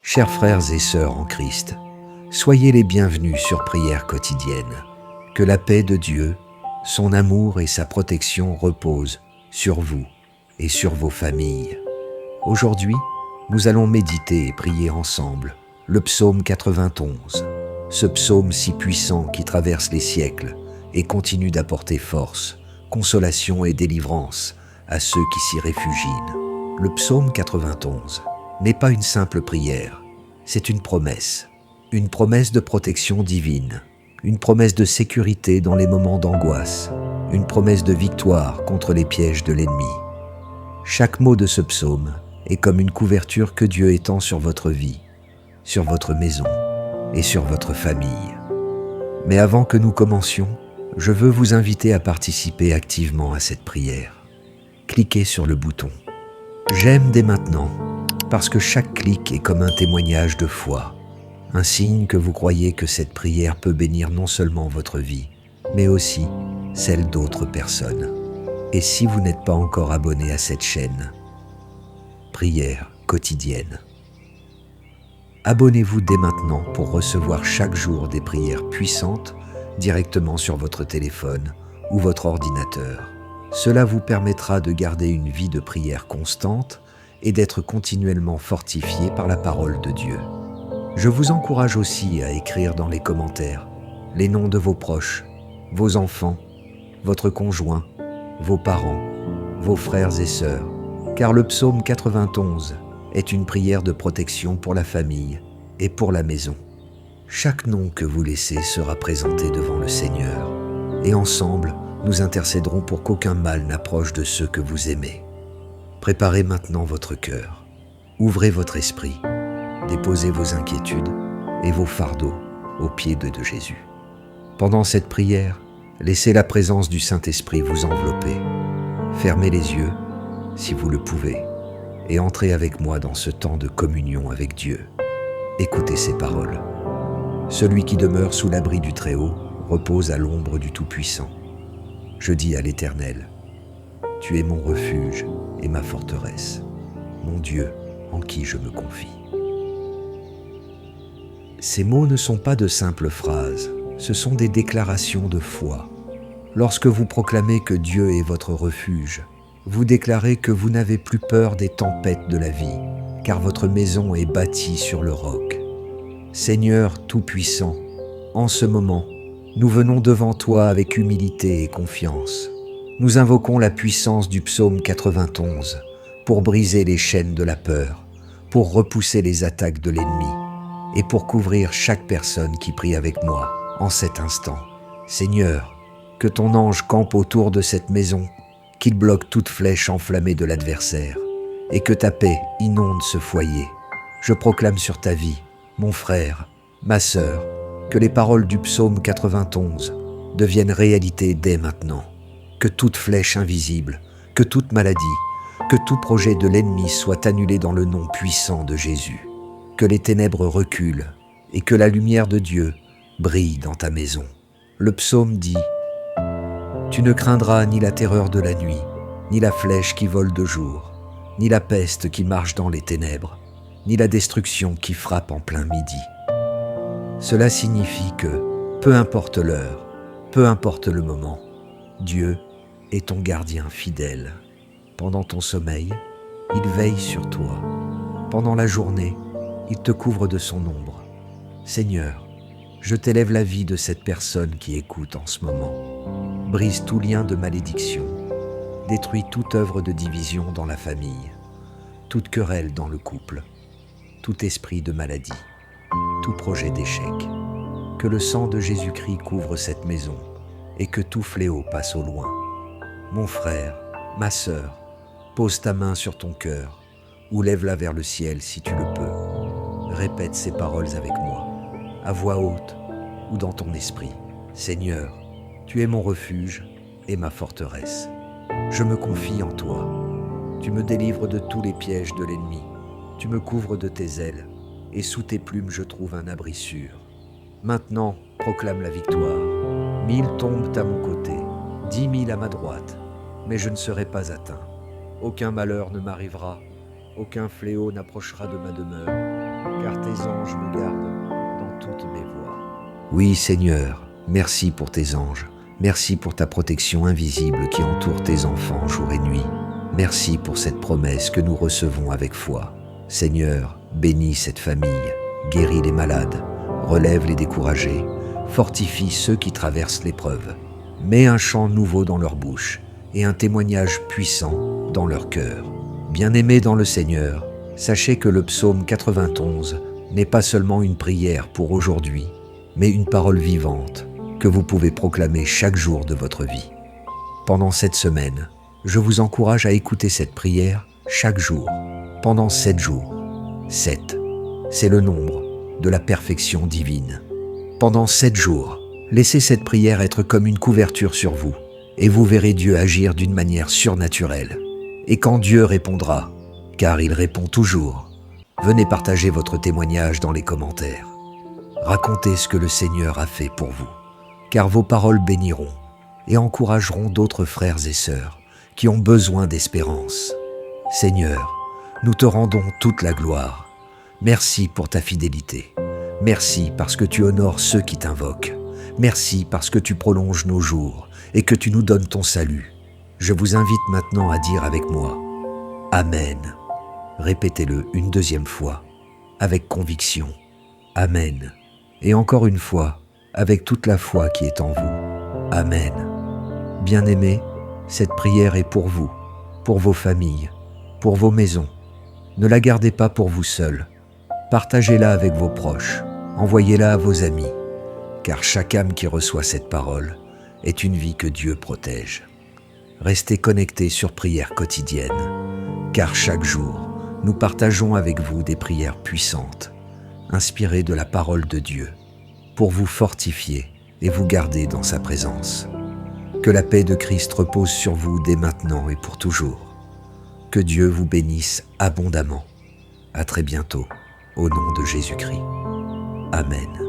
Chers frères et sœurs en Christ, soyez les bienvenus sur Prière quotidienne. Que la paix de Dieu, son amour et sa protection reposent sur vous et sur vos familles. Aujourd'hui, nous allons méditer et prier ensemble le psaume 91, ce psaume si puissant qui traverse les siècles et continue d'apporter force, consolation et délivrance à ceux qui s'y réfugient. Le psaume 91 n'est pas une simple prière, c'est une promesse de protection divine, une promesse de sécurité dans les moments d'angoisse, une promesse de victoire contre les pièges de l'ennemi. Chaque mot de ce psaume est comme une couverture que Dieu étend sur votre vie, sur votre maison et sur votre famille. Mais avant que nous commencions, je veux vous inviter à participer activement à cette prière. Cliquez sur le bouton « J'aime dès maintenant » parce que chaque clic est comme un témoignage de foi, un signe que vous croyez que cette prière peut bénir non seulement votre vie, mais aussi celle d'autres personnes. Et si vous n'êtes pas encore abonné à cette chaîne, Prière quotidienne, abonnez-vous dès maintenant pour recevoir chaque jour des prières puissantes directement sur votre téléphone ou votre ordinateur. Cela vous permettra de garder une vie de prière constante et d'être continuellement fortifié par la parole de Dieu. Je vous encourage aussi à écrire dans les commentaires les noms de vos proches, vos enfants, votre conjoint, vos parents, vos frères et sœurs, car le psaume 91 est une prière de protection pour la famille et pour la maison. Chaque nom que vous laissez sera présenté devant le Seigneur, et ensemble, nous intercéderons pour qu'aucun mal n'approche de ceux que vous aimez. Préparez maintenant votre cœur, ouvrez votre esprit, déposez vos inquiétudes et vos fardeaux aux pieds de Jésus. Pendant cette prière, laissez la présence du Saint-Esprit vous envelopper. Fermez les yeux, si vous le pouvez, et entrez avec moi dans ce temps de communion avec Dieu. Écoutez ces paroles. Celui qui demeure sous l'abri du Très-Haut repose à l'ombre du Tout-Puissant. Je dis à l'Éternel, tu es mon refuge et ma forteresse, mon Dieu en qui je me confie. Ces mots ne sont pas de simples phrases, ce sont des déclarations de foi. Lorsque vous proclamez que Dieu est votre refuge, vous déclarez que vous n'avez plus peur des tempêtes de la vie, car votre maison est bâtie sur le roc. Seigneur Tout-Puissant, en ce moment, nous venons devant toi avec humilité et confiance. Nous invoquons la puissance du psaume 91 pour briser les chaînes de la peur, pour repousser les attaques de l'ennemi et pour couvrir chaque personne qui prie avec moi en cet instant. Seigneur, que ton ange campe autour de cette maison, qu'il bloque toute flèche enflammée de l'adversaire et que ta paix inonde ce foyer. Je proclame sur ta vie, mon frère, ma sœur, que les paroles du psaume 91 deviennent réalité dès maintenant. Que toute flèche invisible, que toute maladie, que tout projet de l'ennemi soit annulé dans le nom puissant de Jésus. Que les ténèbres reculent et que la lumière de Dieu brille dans ta maison. Le psaume dit « Tu ne craindras ni la terreur de la nuit, ni la flèche qui vole de jour, ni la peste qui marche dans les ténèbres, ni la destruction qui frappe en plein midi. » Cela signifie que, peu importe l'heure, peu importe le moment, Dieu est ton gardien fidèle. Pendant ton sommeil, il veille sur toi. Pendant la journée, il te couvre de son ombre. Seigneur, je t'élève la vie de cette personne qui écoute en ce moment. Brise tout lien de malédiction. Détruis toute œuvre de division dans la famille, toute querelle dans le couple, tout esprit de maladie, tout projet d'échec. Que le sang de Jésus-Christ couvre cette maison et que tout fléau passe au loin. Mon frère, ma sœur, pose ta main sur ton cœur ou lève-la vers le ciel si tu le peux. Répète ces paroles avec moi, à voix haute ou dans ton esprit. Seigneur, tu es mon refuge et ma forteresse. Je me confie en toi. Tu me délivres de tous les pièges de l'ennemi. Tu me couvres de tes ailes et sous tes plumes je trouve un abri sûr. Maintenant, proclame la victoire. 1000 tombent à mon côté, 10 000 à ma droite, mais je ne serai pas atteint. Aucun malheur ne m'arrivera, aucun fléau n'approchera de ma demeure, car tes anges me gardent dans toutes mes voies. Oui, Seigneur, merci pour tes anges. Merci pour ta protection invisible qui entoure tes enfants jour et nuit. Merci pour cette promesse que nous recevons avec foi. Seigneur, bénis cette famille, guéris les malades, relève les découragés, fortifie ceux qui traversent l'épreuve. Mets un chant nouveau dans leur bouche et un témoignage puissant dans leur cœur. Bien-aimés dans le Seigneur, sachez que le psaume 91 n'est pas seulement une prière pour aujourd'hui, mais une parole vivante que vous pouvez proclamer chaque jour de votre vie. Pendant cette semaine, je vous encourage à écouter cette prière chaque jour, pendant 7 jours. 7, c'est le nombre de la perfection divine. Pendant 7 jours, laissez cette prière être comme une couverture sur vous, et vous verrez Dieu agir d'une manière surnaturelle. Et quand Dieu répondra, car il répond toujours, venez partager votre témoignage dans les commentaires. Racontez ce que le Seigneur a fait pour vous, car vos paroles béniront et encourageront d'autres frères et sœurs qui ont besoin d'espérance. Seigneur, nous te rendons toute la gloire. Merci pour ta fidélité. Merci parce que tu honores ceux qui t'invoquent. Merci parce que tu prolonges nos jours et que tu nous donnes ton salut. Je vous invite maintenant à dire avec moi « Amen ». Répétez-le une deuxième fois, avec conviction. « Amen ». Et encore une fois, avec toute la foi qui est en vous. Amen. Bien-aimés, cette prière est pour vous, pour vos familles, pour vos maisons. Ne la gardez pas pour vous seuls. Partagez-la avec vos proches, envoyez-la à vos amis, car chaque âme qui reçoit cette parole est une vie que Dieu protège. Restez connectés sur Prière quotidienne, car chaque jour, nous partageons avec vous des prières puissantes, inspirées de la parole de Dieu, pour vous fortifier et vous garder dans sa présence. Que la paix de Christ repose sur vous dès maintenant et pour toujours. Que Dieu vous bénisse abondamment. À très bientôt, au nom de Jésus-Christ. Amen.